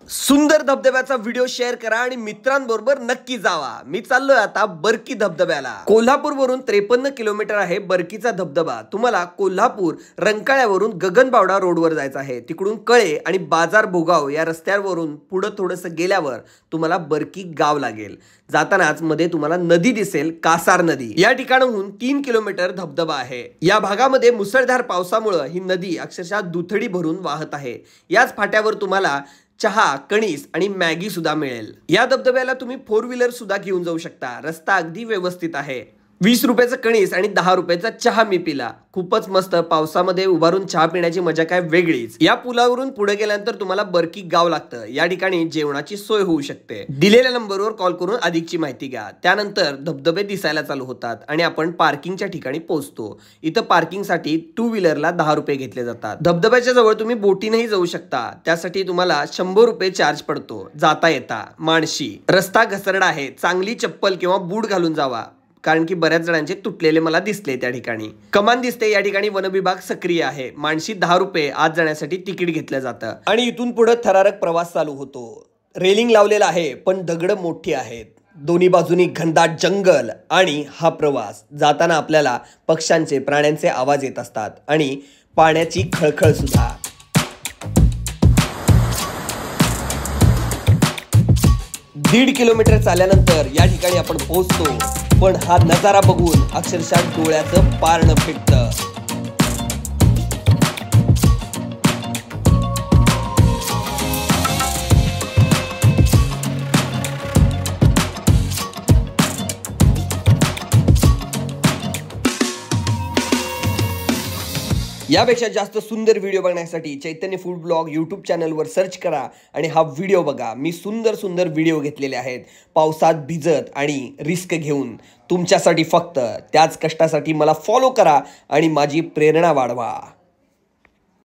सुंदर धबधब्याचा video share करा आणि मित्रांबरोबर नक्की जावा। मी चाललोय आता बरकी धबधब्याला। कोल्हापूरवरून 53 किलोमीटर आहे बरकीचा धबधबा। तुम्हाला कोल्हापूर रंकाळ्यावरून गगनबावडा रोडवर जायचं आहे। तिकडून कळे आणि बाजार भोगाव या रस्त्यावरून पुढे थोडंसं गेल्यावर तुम्हाला बरकी गाव लागेल। जातानाच मध्ये तुम्हाला नदी दिसेल, कासार नदी। या ठिकाणाहून 3 किलोमीटर धबधबा आहे। या भागामध्ये मुसळधार पावसामुळे ही नदी अक्षरशः दुथडी भरून वाहत आहे। याच फाट्यावर तुम्हाला चहा, कणीस आणि मॅगी सुद्धा मिळेल। या धबधब्याला तुम्ही 4 व्हीलर सुद्धा घेऊन जाऊ शकता। रस्ता अगदी व्यवस्थित आहे। 20 रुपयाचं कणीस आणि 10 रुपयाचा चहा मी पिला। खूपच मस्त। पावसामध्ये उभारून चहा पिण्याची मजा काय वेगळीच। या पुलावरून पुढे गेल्यानंतर तुम्हाला बरकी गाव लागतं। या ठिकाणी जेवणाची सोय होऊ शकते। दिलेल्या नंबरवर कॉल करून अधिकची माहिती घ्या। त्यानंतर धबधबे दिसायला चालू होतात आणि आपण पार्किंगच्या ठिकाणी पोहोचतो। इथं पार्किंगसाठी 2 व्हीलरला 10 रुपये घेतले जातात। धबधब्याच्या जवळ तुम्ही बोटीनेही जाऊ शकता। त्यासाठी तुम्हाला 100 रुपये चार्ज पडतो। जाता येता माणशी। रस्ता घसरडा आहे। चांगली चप्पल किंवा बूट घालून जावा, कारण की बऱ्याच जणांचे तुटलेले मला दिसले। त्या ठिकाणी कमान दिसते। या ठिकाणी वन विभाग सक्रिय आहे। माणशी 10 रुपये आत जाण्यासाठी तिकीट घेतलं जातं आणि इथून पुढे थरारक प्रवास चालू होतो। रेलिंग लावलेला आहे, पण दगड मोठी आहेत। दोन्ही बाजूनी घनदाट जंगल आणि हा प्रवास। जाताना आपल्याला पक्ष्यांचे, प्राण्यांचे आवाज येत असतात आणि पाण्याची खळखळ सुद्धा। 1.5 किलोमीटर चालल्यानंतर या ठिकाणी आपण पोहोचतो। पण हा नजारा बघून अक्षरशः डोळ्याचं पारणं फिटतं। यापेक्षा जास्त सुंदर व्हिडिओ बघण्यासाठी चैतन्य फूड ब्लॉग यूट्यूब चॅनलवर सर्च करा आणि हा व्हिडिओ बघा। मी सुंदर व्हिडिओ घेतलेले आहेत, पावसात भिजत आणि रिस्क घेऊन तुमच्यासाठी। फक्त त्याच कष्टासाठी मला फॉलो करा आणि माझी प्रेरणा वाढवा।